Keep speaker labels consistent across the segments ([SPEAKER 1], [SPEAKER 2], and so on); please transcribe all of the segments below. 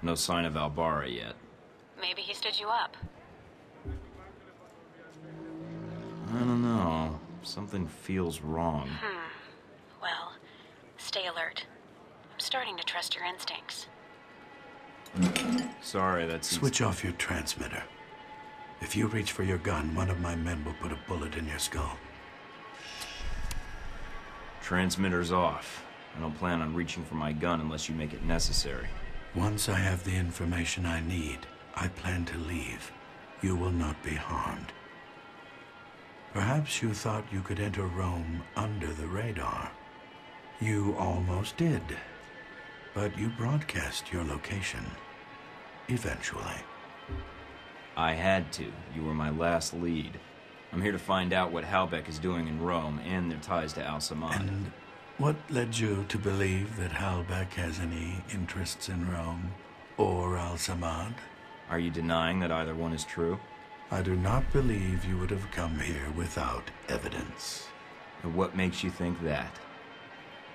[SPEAKER 1] No sign of Albara yet.
[SPEAKER 2] Maybe he stood you up.
[SPEAKER 1] I don't know. Something feels wrong.
[SPEAKER 2] Well, stay alert. I'm starting to trust your instincts.
[SPEAKER 1] Sorry, that's...
[SPEAKER 3] Switch off your transmitter. If you reach for your gun, one of my men will put a bullet in your skull.
[SPEAKER 1] Transmitter's off. I don't plan on reaching for my gun unless you make it necessary.
[SPEAKER 3] Once I have the information I need, I plan to leave. You will not be harmed. Perhaps you thought you could enter Rome under the radar. You almost did. But you broadcast your location. Eventually.
[SPEAKER 1] I had to. You were my last lead. I'm here to find out what Halbeck is doing in Rome and their ties to Al-Samad.
[SPEAKER 3] And what led you to believe that Halbeck has any interests in Rome or Al-Samad?
[SPEAKER 1] Are you denying that either one is true?
[SPEAKER 3] I do not believe you would have come here without evidence.
[SPEAKER 1] And what makes you think that?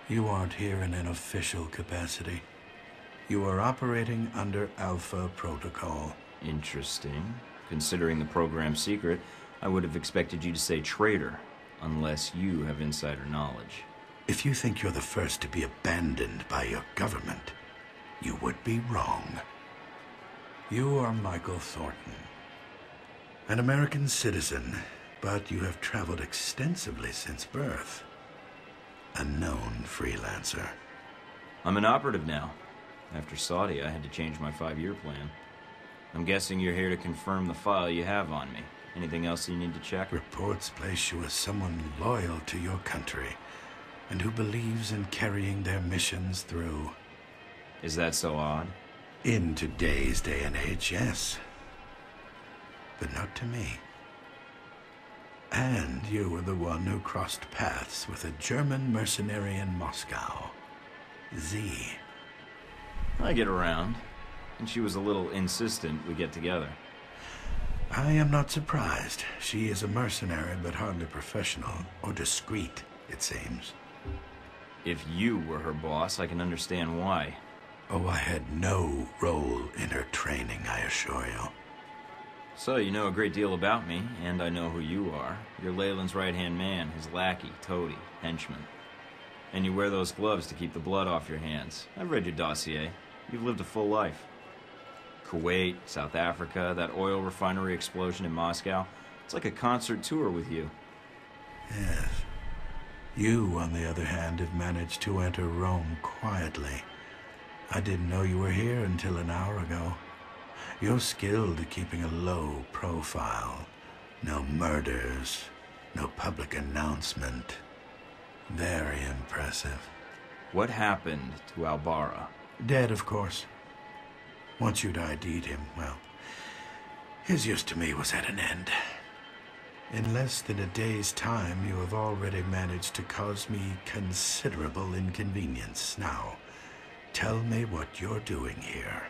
[SPEAKER 3] You aren't here in an official capacity. You are operating under Alpha Protocol.
[SPEAKER 1] Interesting. Considering the program's secret, I would have expected you to say traitor, unless you have insider knowledge.
[SPEAKER 3] If you think you're the first to be abandoned by your government, you would be wrong. You are Michael Thornton, an American citizen, but you have traveled extensively since birth. A known freelancer.
[SPEAKER 1] I'm an operative now. After Saudi, I had to change my 5-year plan. I'm guessing you're here to confirm the file you have on me. Anything else you need to check?
[SPEAKER 3] Reports place you as someone loyal to your country, and who believes in carrying their missions through.
[SPEAKER 1] Is that so odd?
[SPEAKER 3] In today's day and age, yes. But not to me. And you were the one who crossed paths with a German mercenary in Moscow. Z.
[SPEAKER 1] I get around, and she was a little insistent we get together.
[SPEAKER 3] I am not surprised. She is a mercenary, but hardly professional, or discreet, it seems.
[SPEAKER 1] If you were her boss, I can understand why.
[SPEAKER 3] Oh, I had no role in her training, I assure you.
[SPEAKER 1] So, you know a great deal about me, and I know who you are. You're Leyland's right-hand man, his lackey, toady, henchman. And you wear those gloves to keep the blood off your hands. I've read your dossier. You've lived a full life. Kuwait, South Africa, that oil refinery explosion in Moscow. It's like a concert tour with you.
[SPEAKER 3] Yes. You, on the other hand, have managed to enter Rome quietly. I didn't know you were here until an hour ago. You're skilled at keeping a low profile. No murders, no public announcement. Very impressive.
[SPEAKER 1] What happened to Albara?
[SPEAKER 3] Dead, of course. Once you'd ID'd him, well, his use to me was at an end. In less than a day's time, you have already managed to cause me considerable inconvenience. Now, tell me what you're doing here.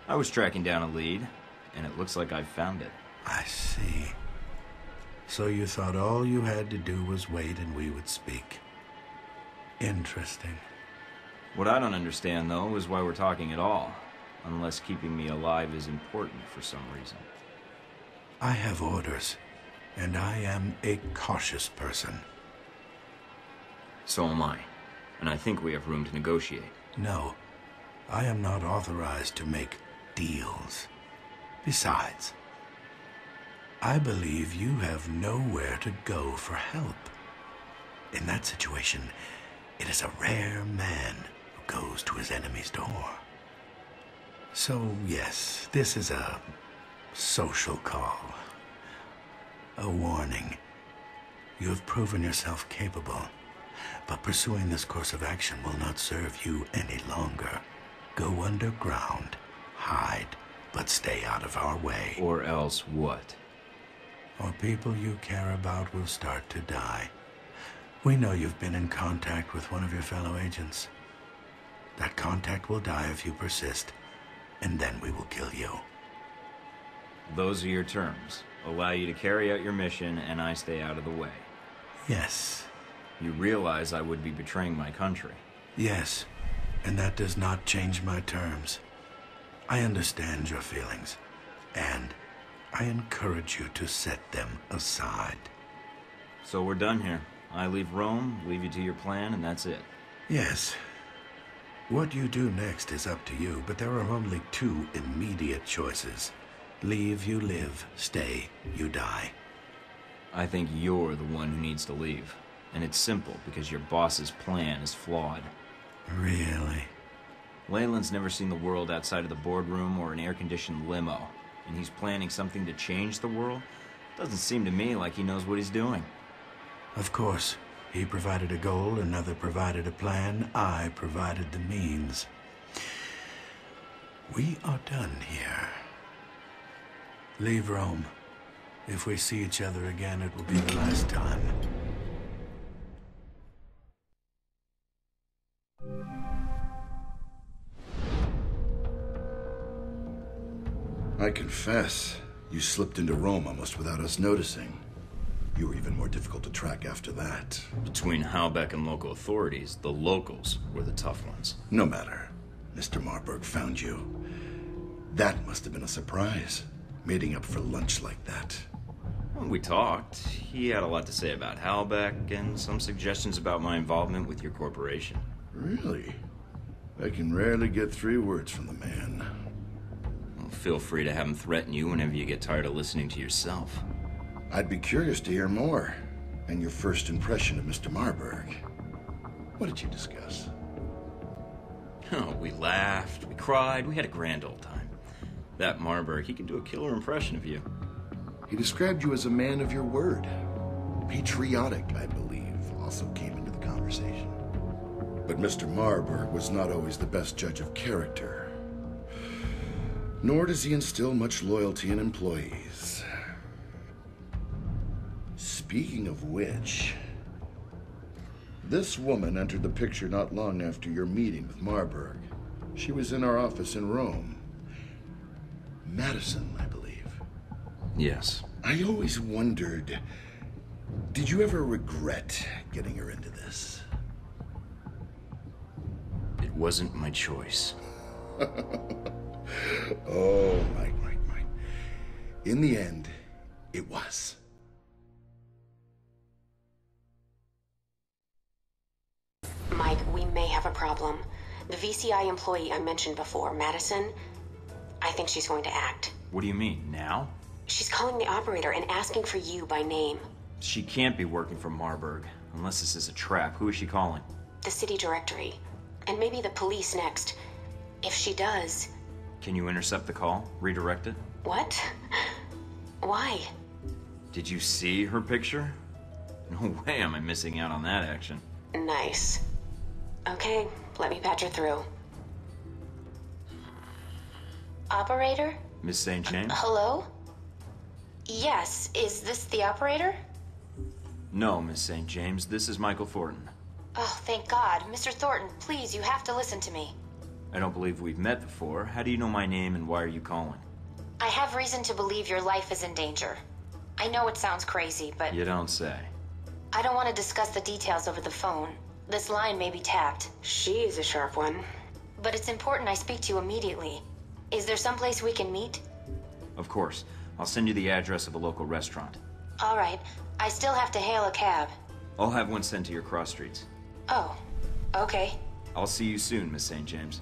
[SPEAKER 1] I was tracking down a lead, and it looks like I've found it.
[SPEAKER 3] I see. So you thought all you had to do was wait and we would speak. Interesting.
[SPEAKER 1] What I don't understand, though, is why we're talking at all. Unless keeping me alive is important for some reason.
[SPEAKER 3] I have orders, and I am a cautious person.
[SPEAKER 1] So am I. And I think we have room to negotiate.
[SPEAKER 3] No, I am not authorized to make deals. Besides, I believe you have nowhere to go for help. In that situation, it is a rare man who goes to his enemy's door. So, yes, this is a social call. A warning. You have proven yourself capable, but pursuing this course of action will not serve you any longer. Go underground, hide, but stay out of our way.
[SPEAKER 1] Or else what?
[SPEAKER 3] Or people you care about will start to die. We know you've been in contact with one of your fellow agents. That contact will die if you persist, and then we will kill you.
[SPEAKER 1] Those are your terms. Allow you to carry out your mission, and I stay out of the way.
[SPEAKER 3] Yes.
[SPEAKER 1] You realize I would be betraying my country.
[SPEAKER 3] Yes, and that does not change my terms. I understand your feelings, and I encourage you to set them aside.
[SPEAKER 1] So we're done here. I leave Rome, leave you to your plan, and that's it.
[SPEAKER 3] Yes. What you do next is up to you, but there are only two immediate choices. Leave, you live. Stay, you die.
[SPEAKER 1] I think you're the one who needs to leave. And it's simple, because your boss's plan is flawed.
[SPEAKER 3] Really?
[SPEAKER 1] Leyland's never seen the world outside of the boardroom or an air-conditioned limo. And he's planning something to change the world? Doesn't seem to me like he knows what he's doing.
[SPEAKER 3] Of course. He provided a goal, another provided a plan, I provided the means. We are done here. Leave Rome. If we see each other again, it will be the last time.
[SPEAKER 4] I confess, you slipped into Rome almost without us noticing. You were even more difficult to track after that.
[SPEAKER 1] Between Halbeck and local authorities, the locals were the tough ones.
[SPEAKER 4] No matter. Mr. Marburg found you. That must have been a surprise, meeting up for lunch like that.
[SPEAKER 1] When we talked, he had a lot to say about Halbeck and some suggestions about my involvement with your corporation.
[SPEAKER 4] Really? I can rarely get 3 words from the man.
[SPEAKER 1] Well, feel free to have him threaten you whenever you get tired of listening to yourself.
[SPEAKER 4] I'd be curious to hear more, and your first impression of Mr. Marburg. What did you discuss?
[SPEAKER 1] Oh, we laughed, we cried, we had a grand old time. That Marburg, he can do a killer impression of you.
[SPEAKER 4] He described you as a man of your word. Patriotic, I believe, also came into the conversation. But Mr. Marburg was not always the best judge of character. Nor does he instill much loyalty in employees. Speaking of which, this woman entered the picture not long after your meeting with Marburg. She was in our office in Rome. Madison, I believe.
[SPEAKER 1] Yes.
[SPEAKER 4] I always wondered, did you ever regret getting her into this?
[SPEAKER 1] It wasn't my choice.
[SPEAKER 4] Oh, Mike. In the end, it was.
[SPEAKER 2] Mike, we may have a problem. The VCI employee I mentioned before, Madison, I think she's going to act.
[SPEAKER 1] What do you mean, now?
[SPEAKER 2] She's calling the operator and asking for you by name.
[SPEAKER 1] She can't be working for Marburg, unless this is a trap. Who is she calling?
[SPEAKER 2] The city directory. And maybe the police next. If she does...
[SPEAKER 1] Can you intercept the call? Redirect it?
[SPEAKER 2] What? Why?
[SPEAKER 1] Did you see her picture? No way am I missing out on that action.
[SPEAKER 2] Nice. Okay, let me patch her through. Operator?
[SPEAKER 1] Miss St. James?
[SPEAKER 2] Hello? Yes, is this the operator?
[SPEAKER 1] No, Miss St. James. This is Michael Thornton.
[SPEAKER 2] Oh, thank God. Mr. Thornton, please, you have to listen to me.
[SPEAKER 1] I don't believe we've met before. How do you know my name and why are you calling?
[SPEAKER 2] I have reason to believe your life is in danger. I know it sounds crazy, but...
[SPEAKER 1] You don't say.
[SPEAKER 2] I don't want to discuss the details over the phone. This line may be tapped. She is a sharp one. But it's important I speak to you immediately. Is there someplace we can meet?
[SPEAKER 1] Of course. I'll send you the address of a local restaurant.
[SPEAKER 2] All right. I still have to hail a cab.
[SPEAKER 1] I'll have one sent to your cross streets.
[SPEAKER 2] Oh, okay.
[SPEAKER 1] I'll see you soon, Miss St. James.